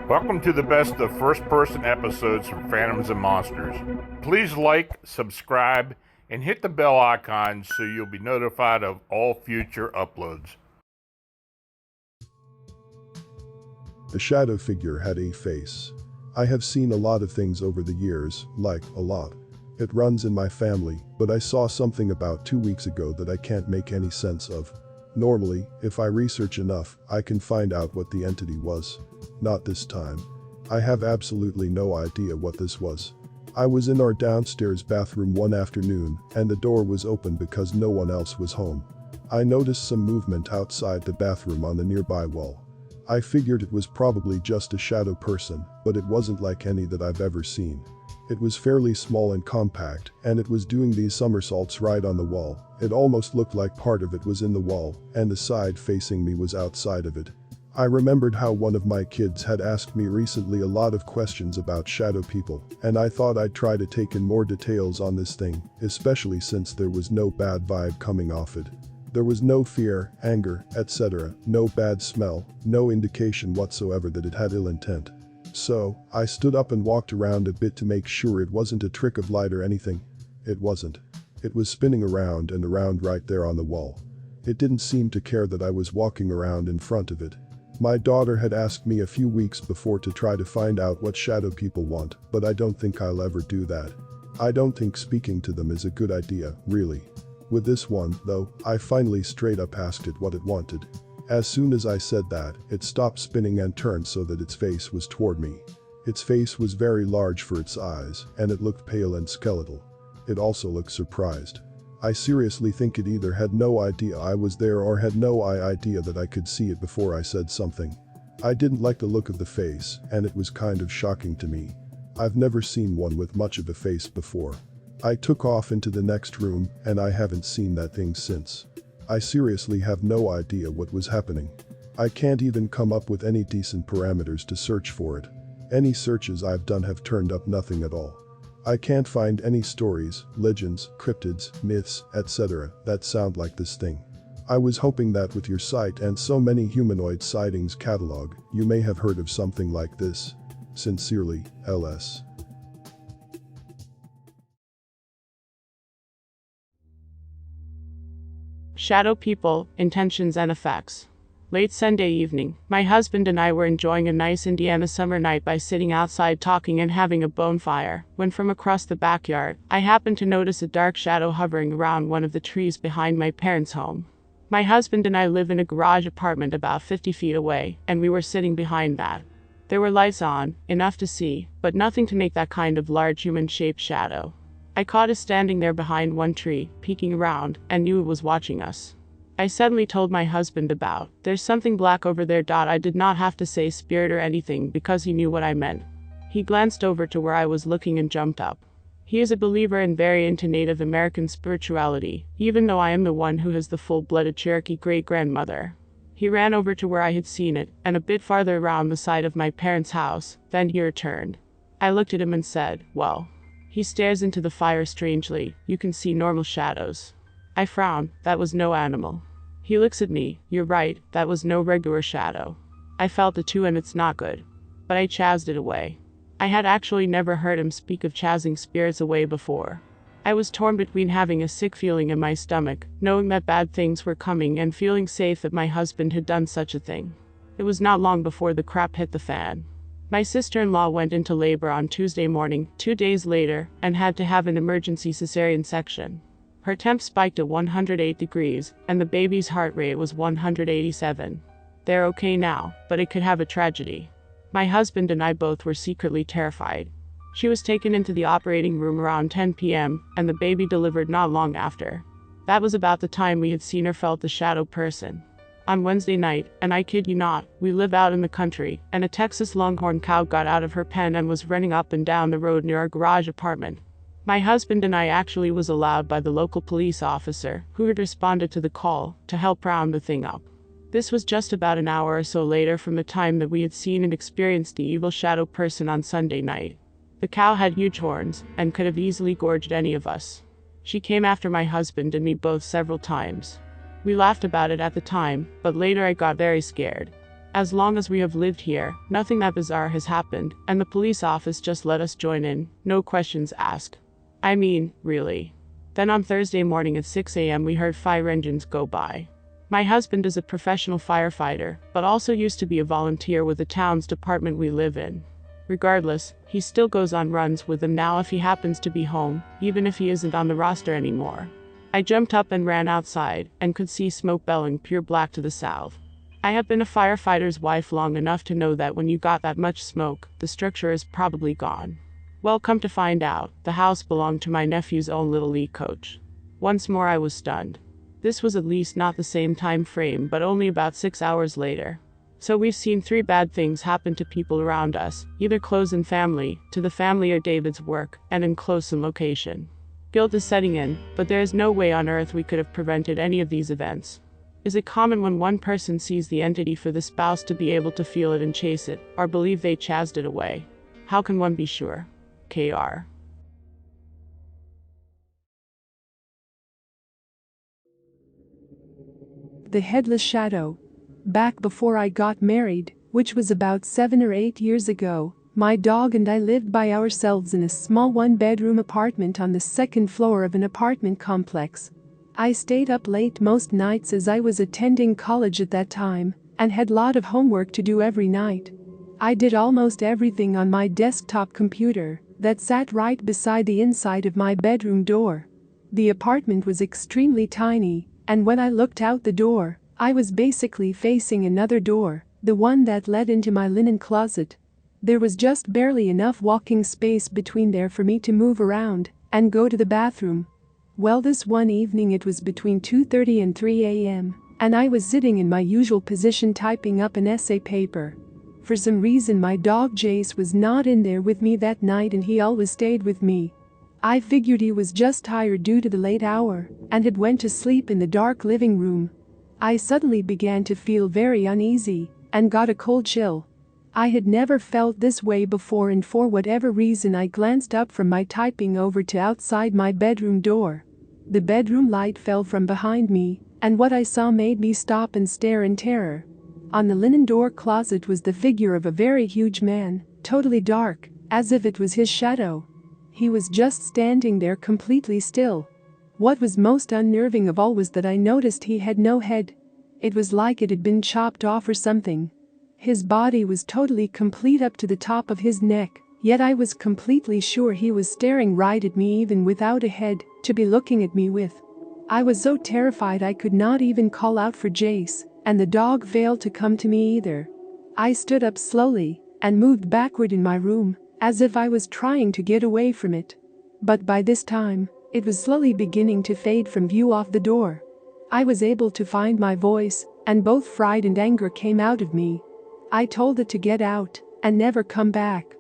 Welcome to the best of first-person episodes from Phantoms and Monsters. Please like, subscribe, and hit the bell icon so you'll be notified of all future uploads. The shadow figure had a face. I have seen a lot of things over the years, like a lot. It runs in my family, but I saw something about 2 weeks ago that I can't make any sense of. Normally, if I research enough, I can find out what the entity was. Not this time. I have absolutely no idea what this was. I was in our downstairs bathroom one afternoon, and the door was open because no one else was home. I noticed some movement outside the bathroom on the nearby wall. I figured it was probably just a shadow person, but it wasn't like any that I've ever seen. It was fairly small and compact, and it was doing these somersaults right on the wall. It almost looked like part of it was in the wall, and the side facing me was outside of it. I remembered how one of my kids had asked me recently a lot of questions about shadow people, and I thought I'd try to take in more details on this thing, especially since there was no bad vibe coming off it. There was no fear, anger, etc., no bad smell, no indication whatsoever that it had ill intent. So, I stood up and walked around a bit to make sure it wasn't a trick of light or anything. It wasn't. It was spinning around and around right there on the wall. It didn't seem to care that I was walking around in front of it. My daughter had asked me a few weeks before to try to find out what shadow people want, but I don't think I'll ever do that. I don't think speaking to them is a good idea, really. With this one, though, I finally straight up asked it what it wanted. As soon as I said that, it stopped spinning and turned so that its face was toward me. Its face was very large for its eyes, and it looked pale and skeletal. It also looked surprised. I seriously think it either had no idea I was there or had no idea that I could see it before I said something. I didn't like the look of the face, and it was kind of shocking to me. I've never seen one with much of a face before. I took off into the next room, and I haven't seen that thing since. I seriously have no idea what was happening. I can't even come up with any decent parameters to search for it. Any searches I've done have turned up nothing at all. I can't find any stories, legends, cryptids, myths, etc. that sound like this thing. I was hoping that with your site and so many humanoid sightings catalog, you may have heard of something like this. Sincerely, LS. Shadow people, intentions and effects. Late Sunday evening, my husband and I were enjoying a nice Indiana summer night by sitting outside talking and having a bonfire, when from across the backyard, I happened to notice a dark shadow hovering around one of the trees behind my parents' home. My husband and I live in a garage apartment about 50 feet away, and we were sitting behind that. There were lights on, enough to see, but nothing to make that kind of large human-shaped shadow. I caught us standing there behind one tree, peeking around, and knew it was watching us. I suddenly told my husband about, "There's something black over there." I did not have to say spirit or anything because he knew what I meant. He glanced over to where I was looking and jumped up. He is a believer and very into Native American spirituality, even though I am the one who has the full-blooded Cherokee great-grandmother. He ran over to where I had seen it, and a bit farther around the side of my parents' house, then he returned. I looked at him and said, "Well." He stares into the fire strangely. "You can see normal shadows." I frowned. That was no animal. He looks at me. "You're right, that was no regular shadow." I felt it too, and it's not good. But I chased it away. I had actually never heard him speak of chasing spirits away before. I was torn between having a sick feeling in my stomach, knowing that bad things were coming, and feeling safe that my husband had done such a thing. It was not long before the crap hit the fan. My sister-in-law went into labor on Tuesday morning, 2 days later, and had to have an emergency cesarean section. Her temp spiked at 108 degrees, and the baby's heart rate was 187. They're okay now, but it could have a tragedy. My husband and I both were secretly terrified. She was taken into the operating room around 10 p.m., and the baby delivered not long after. That was about the time we had seen or felt the shadow person. On Wednesday night, and I kid you not, we live out in the country, and a Texas Longhorn cow got out of her pen and was running up and down the road near our garage apartment. My husband and I actually was allowed by the local police officer, who had responded to the call, to help round the thing up. This was just about an hour or so later from the time that we had seen and experienced the evil shadow person on Sunday night. The cow had huge horns, and could have easily gorged any of us. She came after my husband and me both several times. We laughed about it at the time, but later I got very scared. As long as we have lived here, nothing that bizarre has happened, and the police office just let us join in, no questions asked. I mean, really. Then on Thursday morning at 6 a.m. we heard fire engines go by. My husband is a professional firefighter, but also used to be a volunteer with the town's department we live in. Regardless, he still goes on runs with them now if he happens to be home, even if he isn't on the roster anymore. I jumped up and ran outside, and could see smoke bellowing pure black to the south. I have been a firefighter's wife long enough to know that when you got that much smoke, the structure is probably gone. Well, come to find out, the house belonged to my nephew's own Little League coach. Once more I was stunned. This was at least not the same time frame, but only about 6 hours later. So we've seen 3 bad things happen to people around us, either close in family, to the family or David's work, and in close in location. Guilt is setting in, but there is no way on earth we could have prevented any of these events. Is it common when one person sees the entity for the spouse to be able to feel it and chase it, or believe they chased it away? How can one be sure? KR. The Headless Shadow. Back before I got married, which was about 7 or 8 years ago, my dog and I lived by ourselves in a small one-bedroom apartment on the 2nd floor of an apartment complex. I stayed up late most nights as I was attending college at that time and had a lot of homework to do every night. I did almost everything on my desktop computer that sat right beside the inside of my bedroom door. The apartment was extremely tiny, and when I looked out the door, I was basically facing another door, the one that led into my linen closet. There was just barely enough walking space between there for me to move around and go to the bathroom. Well, this one evening it was between 2:30 and 3 a.m., and I was sitting in my usual position typing up an essay paper. For some reason my dog Jace was not in there with me that night, and he always stayed with me. I figured he was just tired due to the late hour and had went to sleep in the dark living room. I suddenly began to feel very uneasy and got a cold chill. I had never felt this way before, and for whatever reason I glanced up from my typing over to outside my bedroom door. The bedroom light fell from behind me, and what I saw made me stop and stare in terror. On the linen door closet was the figure of a very huge man, totally dark, as if it was his shadow. He was just standing there completely still. What was most unnerving of all was that I noticed he had no head. It was like it had been chopped off or something. His body was totally complete up to the top of his neck, yet I was completely sure he was staring right at me even without a head to be looking at me with. I was so terrified I could not even call out for Jace, and the dog failed to come to me either. I stood up slowly and moved backward in my room, as if I was trying to get away from it. But by this time, it was slowly beginning to fade from view off the door. I was able to find my voice, and both fright and anger came out of me. I told it to get out and never come back.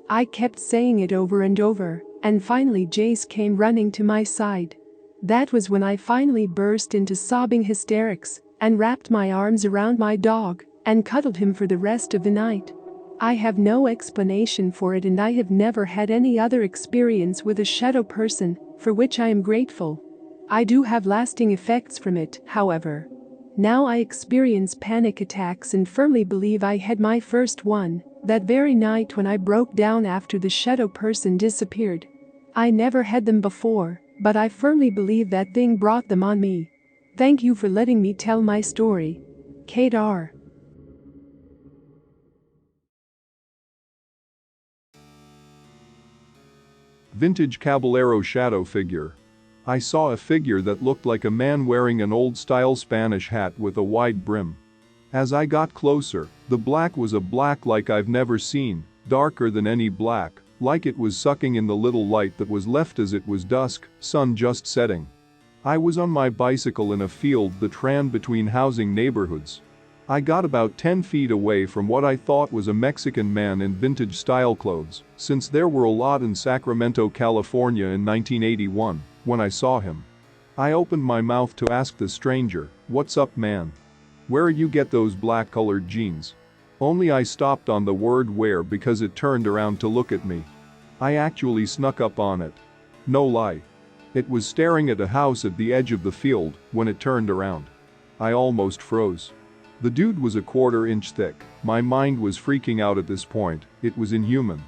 I kept saying it over and over, and finally Jace came running to my side. That was when I finally burst into sobbing hysterics and wrapped my arms around my dog and cuddled him for the rest of the night. I have no explanation for it, and I have never had any other experience with a shadow person, for which I am grateful. I do have lasting effects from it, however. Now I experience panic attacks and firmly believe I had my first one that very night when I broke down after the shadow person disappeared. I never had them before, but I firmly believe that thing brought them on me. Thank you for letting me tell my story. Kate R. Vintage Caballero shadow figure. I saw a figure that looked like a man wearing an old-style Spanish hat with a wide brim. As I got closer, the black was a black like I've never seen, darker than any black, like it was sucking in the little light that was left as it was dusk, sun just setting. I was on my bicycle in a field that ran between housing neighborhoods. I got about 10 feet away from what I thought was a Mexican man in vintage-style clothes, since there were a lot in Sacramento, California in 1981, when I saw him. I opened my mouth to ask the stranger, "What's up, man? Where you get those black-colored jeans?" Only I stopped on the word where because it turned around to look at me. I actually snuck up on it. No lie. It was staring at a house at the edge of the field when it turned around. I almost froze. The dude was a quarter-inch thick. My mind was freaking out at this point. It was inhuman.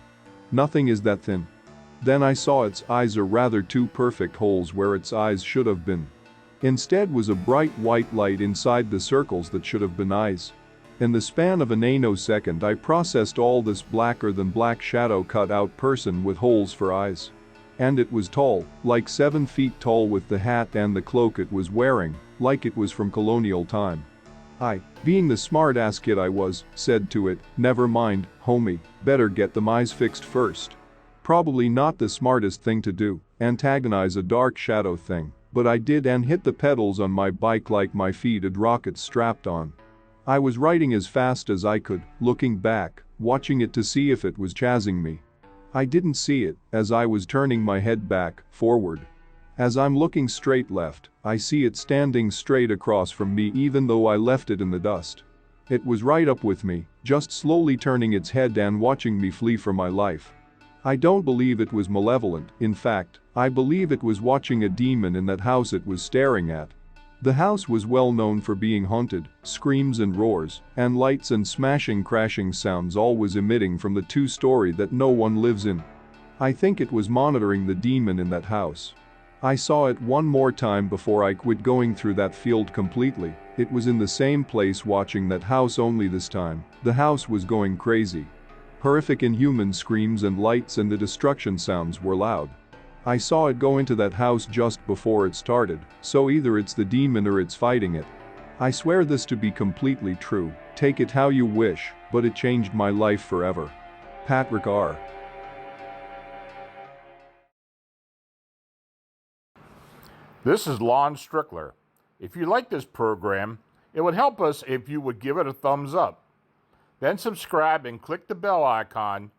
Nothing is that thin. Then I saw its eyes are rather two perfect holes where its eyes should have been. Instead was a bright white light inside the circles that should have been eyes. In the span of a nanosecond I processed all this blacker than black shadow cut out person with holes for eyes. And it was tall, like 7 feet tall with the hat and the cloak it was wearing, like it was from colonial time. I, being the smart-ass kid I was, said to it, "Never mind, homie, better get them eyes fixed first." Probably not the smartest thing to do, antagonize a dark shadow thing, but I did and hit the pedals on my bike like my feet had rockets strapped on. I was riding as fast as I could, looking back, watching it to see if it was chasing me. I didn't see it, as I was turning my head back, forward. As I'm looking straight left, I see it standing straight across from me even though I left it in the dust. It was right up with me, just slowly turning its head and watching me flee for my life. I don't believe it was malevolent, in fact, I believe it was watching a demon in that house it was staring at. The house was well known for being haunted, screams and roars, and lights and smashing crashing sounds always emitting from the two-story that no one lives in. I think it was monitoring the demon in that house. I saw it one more time before I quit going through that field completely. It was in the same place watching that house, only this time, the house was going crazy. Horrific inhuman screams and lights and the destruction sounds were loud. I saw it go into that house just before it started, so either it's the demon or it's fighting it. I swear this to be completely true, take it how you wish, but it changed my life forever. Patrick R. This is Lon Strickler. If you like this program, it would help us if you would give it a thumbs up. Then subscribe and click the bell icon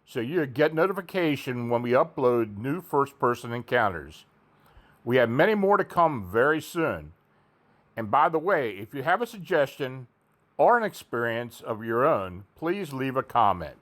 so you get notification when we upload new first-person encounters. We have many more to come very soon. And by the way, if you have a suggestion or an experience of your own, please leave a comment.